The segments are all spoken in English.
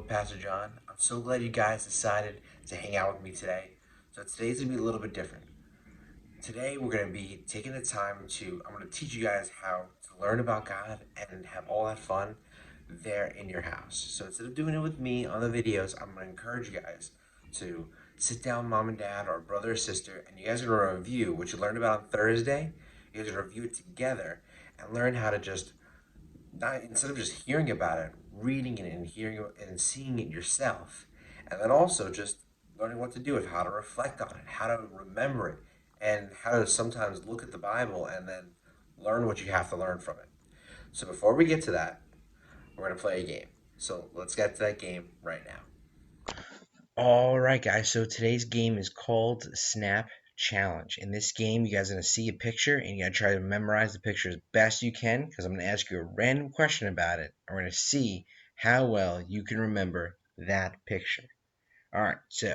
with Pastor John. I'm so glad you guys decided to hang out with me today. So today's gonna be a little bit different. Today we're gonna be taking the time I'm gonna teach you guys how to learn about God and have all that fun there in your house. So instead of doing it with me on the videos, I'm gonna encourage you guys to sit down, mom and dad, or brother or sister, and you guys are gonna review what you learned about on Thursday. You guys are gonna review it together and learn how to just not instead of just hearing about it, reading it and hearing it and seeing it yourself, and then also just learning what to do with how to reflect on it, how to remember it, and how to sometimes look at the Bible and then learn what you have to learn from it. So before we get to that, we're gonna play a game. So let's get to that game right now. All right, guys. So today's game is called Snap Challenge. In this game, you guys are going to see a picture and you got to try to memorize the picture as best you can because I'm going to ask you a random question about it. And we're going to see how well you can remember that picture. All right, so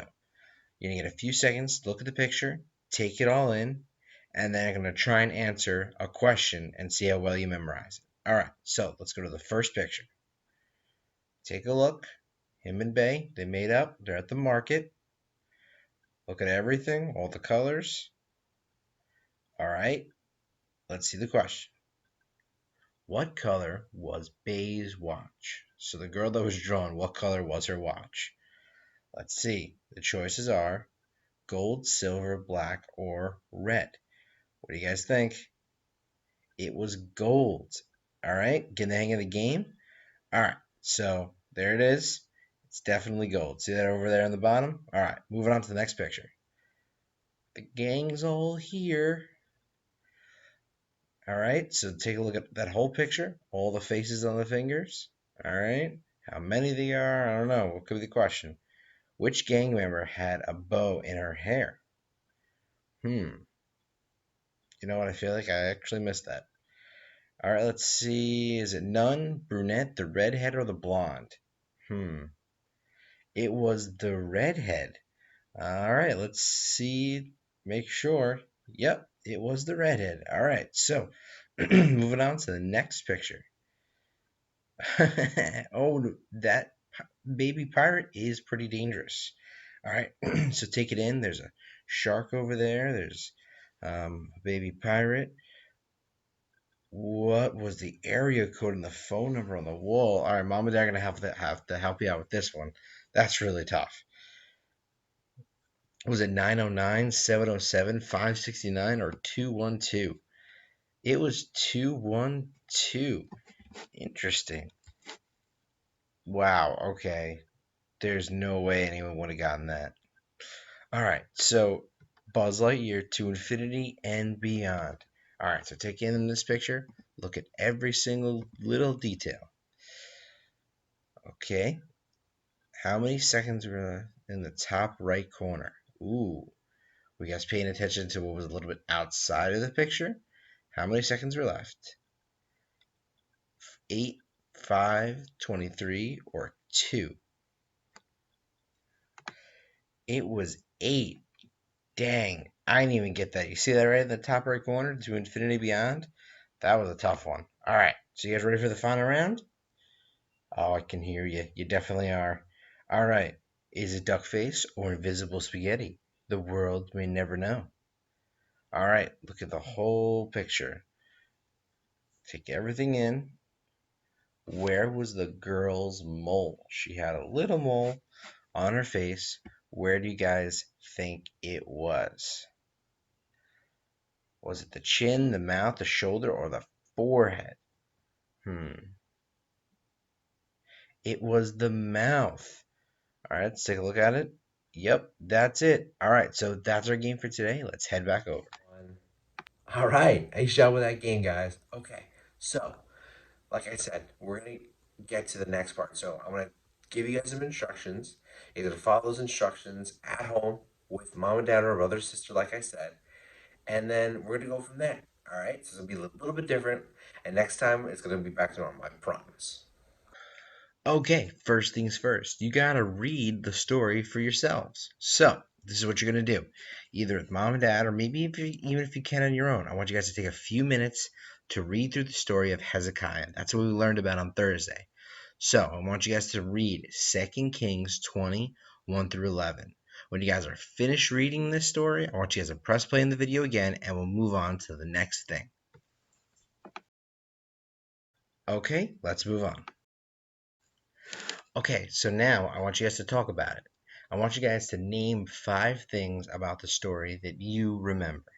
you're going to get a few seconds to look at the picture, take it all in, and then I'm going to try and answer a question and see how well you memorize it. All right, so let's go to the first picture. Take a look. Him and Bay, they made up. They're at the market. Look at everything, all the colors. All right, let's see the question. What color was Bay's watch? So the girl that was drawn, what color was her watch? Let's see. The choices are gold, silver, black, or red. What do you guys think? It was gold. All right, getting the hang of the game? All right, so there it is. It's definitely gold. See that over there on the bottom? All right, moving on to the next picture. The gang's all here. All right, so take a look at that whole picture, all the faces on the fingers. All right, how many they are, I don't know. What could be the question? Which gang member had a bow in her hair? You know what? I feel like I actually missed that. All right, let's see. Is it nun, brunette, the redhead, or the blonde? It was the redhead. All right, let's see. Make sure. Yep, it was the redhead. All right, so moving on to the next picture. Oh, that baby pirate is pretty dangerous. All right, so take it in. There's a shark over there. There's a baby pirate. What was the area code and the phone number on the wall? All right, mom and dad are gonna have to help you out with this one. That's really tough. Was it 909, 707, 569, or 212? It was 212. Interesting. Wow, okay. There's no way anyone would have gotten that. All right, so Buzz Lightyear to infinity and beyond. All right, so take in this picture, look at every single little detail. Okay, how many seconds were in the top right corner? Ooh, were you guys paying attention to what was a little bit outside of the picture? How many seconds were left? 8, 5, 23, or 2? It was 8. Dang, I didn't even get that. You see that right in the top right corner to infinity beyond? That was a tough one. All right, so you guys ready for the final round? Oh, I can hear you. You definitely are. All right, is it duck face or invisible spaghetti? The world may never know. All right, look at the whole picture. Take everything in. Where was the girl's mole? She had a little mole on her face. Where do you guys think it was? Was it the chin, the mouth, the shoulder, or the forehead? It was the mouth. All right, let's take a look at it. Yep, that's it. All right, so that's our game for today. Let's head back over. All right, nice job with that game, guys. Okay, so like I said, we're gonna get to the next part. So I'm gonna give you guys some instructions. Either to follow those instructions at home with mom and dad or brother or sister, like I said, and then we're gonna go from there. All right, so it's gonna be a little bit different, and next time it's gonna be back to normal. I promise. Okay, first things first. You gotta read the story for yourselves. So this is what you're gonna do, either with mom and dad, or maybe even if you can on your own. I want you guys to take a few minutes to read through the story of Hezekiah. That's what we learned about on Thursday. So I want you guys to read 2 Kings 20, 1 through 11. When you guys are finished reading this story, I want you guys to press play in the video again, and we'll move on to the next thing. Okay, let's move on. Okay, so now I want you guys to talk about it. I want you guys to name 5 things about the story that you remember.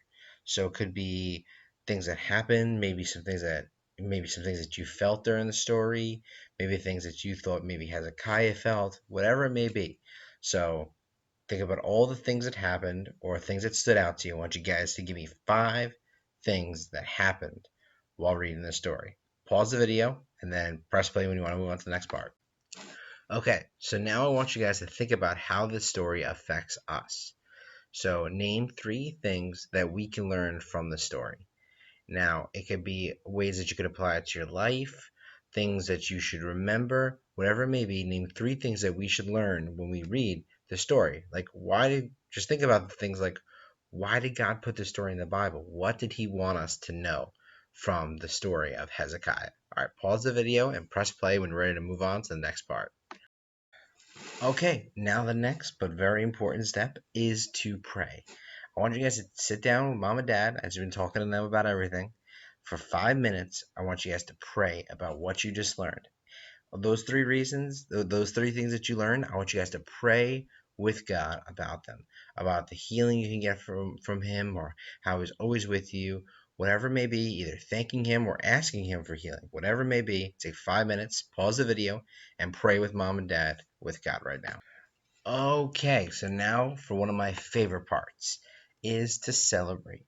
So it could be things that happened, maybe some things that you felt during the story, maybe things that you thought maybe Hezekiah felt, whatever it may be. So think about all the things that happened or things that stood out to you. I want you guys to give me 5 things that happened while reading the story. Pause the video and then press play when you want to move on to the next part. Okay, so now I want you guys to think about how this story affects us. So name 3 things that we can learn from the story. Now, it could be ways that you could apply it to your life, things that you should remember, whatever it may be. Name 3 things that we should learn when we read the story. Just think about the things like, why did God put this story in the Bible? What did he want us to know from the story of Hezekiah? All right, pause the video and press play when you're ready to move on to the next part. Okay, now the next but very important step is to pray. I want you guys to sit down with mom and dad as you've been talking to them about everything. For 5 minutes, I want you guys to pray about what you just learned. Those 3 reasons, those 3 things that you learned, I want you guys to pray with God about them, about the healing you can get from him, or how he's always with you, whatever it may be, either thanking him or asking him for healing, whatever it may be. Take 5 minutes, pause the video, and pray with mom and dad with God right now. Okay, so now for one of my favorite parts is to celebrate.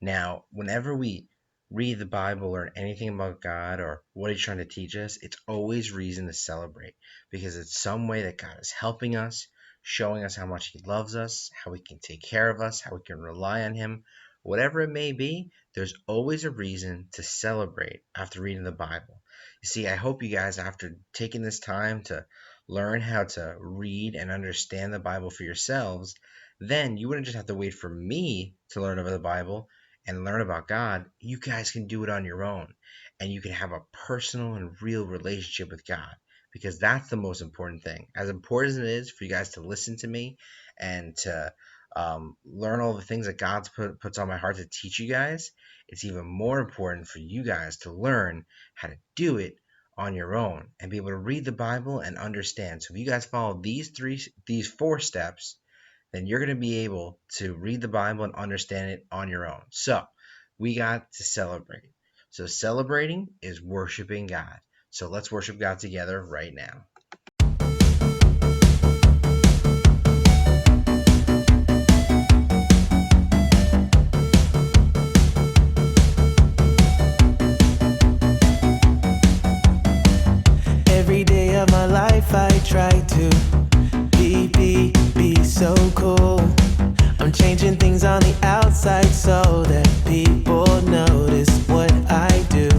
Now, whenever we read the Bible or anything about God or what he's trying to teach us, it's always reason to celebrate because it's some way that God is helping us, showing us how much he loves us, how he can take care of us, how we can rely on him. Whatever it may be, there's always a reason to celebrate after reading the Bible. You see, I hope you guys, after taking this time to learn how to read and understand the Bible for yourselves, then you wouldn't just have to wait for me to learn about the Bible and learn about God. You guys can do it on your own, and you can have a personal and real relationship with God, because that's the most important thing. As important as it is for you guys to listen to me and to learn all the things that God's puts on my heart to teach you guys, it's even more important for you guys to learn how to do it on your own and be able to read the Bible and understand. So if you guys follow these 4 steps, then you're going to be able to read the Bible and understand it on your own. So we got to celebrate. So celebrating is worshiping God. So let's worship God together right now. Every day of my life I try to be so cool. I'm changing things on the outside so that people notice what I do.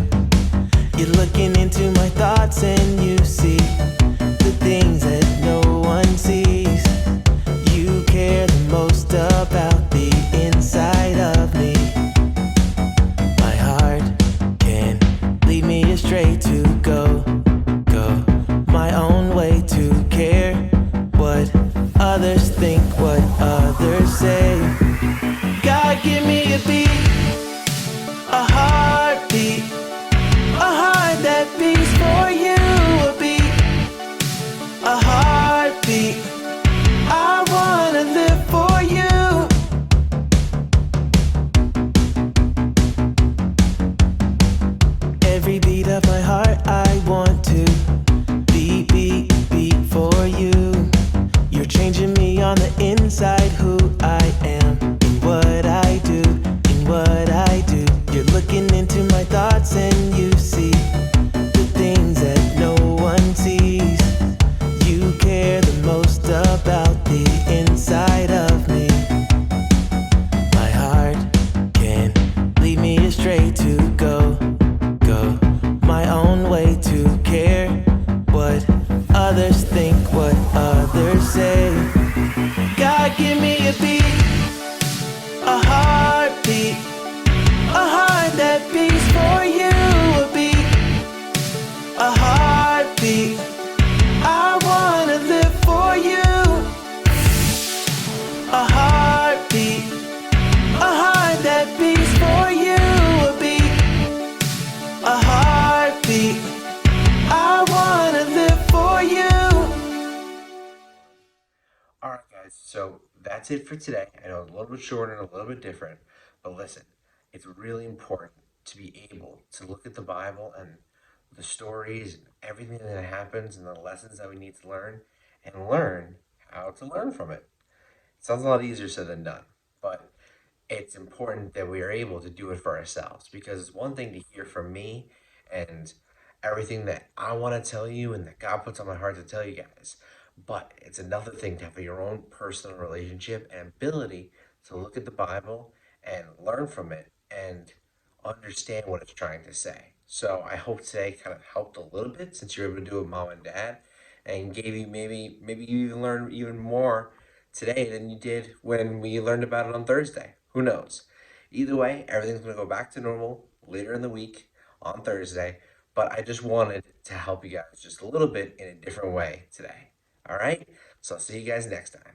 You're looking into my thoughts and you see the things that no one sees. You care the most about the inside of me. My heart can lead me astray to go my own way, to care what others think, what others say. God, give me a beat, a heartbeat, a heart that beats for you. A beat, a heartbeat, I wanna live for you. Every beat of my heart I want to beat for you. You're changing me on the inside, who I am, in what I do, in what I do. You're looking into my thoughts and you see the things that no one sees. You care the most about the inside of me. My heart can lead me astray to go my own way, to care what others think, what others say. God, give me a beat, a heartbeat, a heart that beats for you. A beat, a heartbeat, that's it for today. I know it's a little bit shorter and a little bit different, but listen, it's really important to be able to look at the Bible and the stories and everything that happens and the lessons that we need to learn and learn how to learn from it. It sounds a lot easier said than done, but it's important that we are able to do it for ourselves because it's one thing to hear from me and everything that I want to tell you and that God puts on my heart to tell you guys. But it's another thing to have your own personal relationship and ability to look at the Bible and learn from it and understand what it's trying to say. So I hope today kind of helped a little bit since you're able to do it with mom and dad and gave you maybe you even learned even more today than you did when we learned about it on Thursday. Who knows? Either way, everything's going to go back to normal later in the week on Thursday. But I just wanted to help you guys just a little bit in a different way today. All right? So I'll see you guys next time.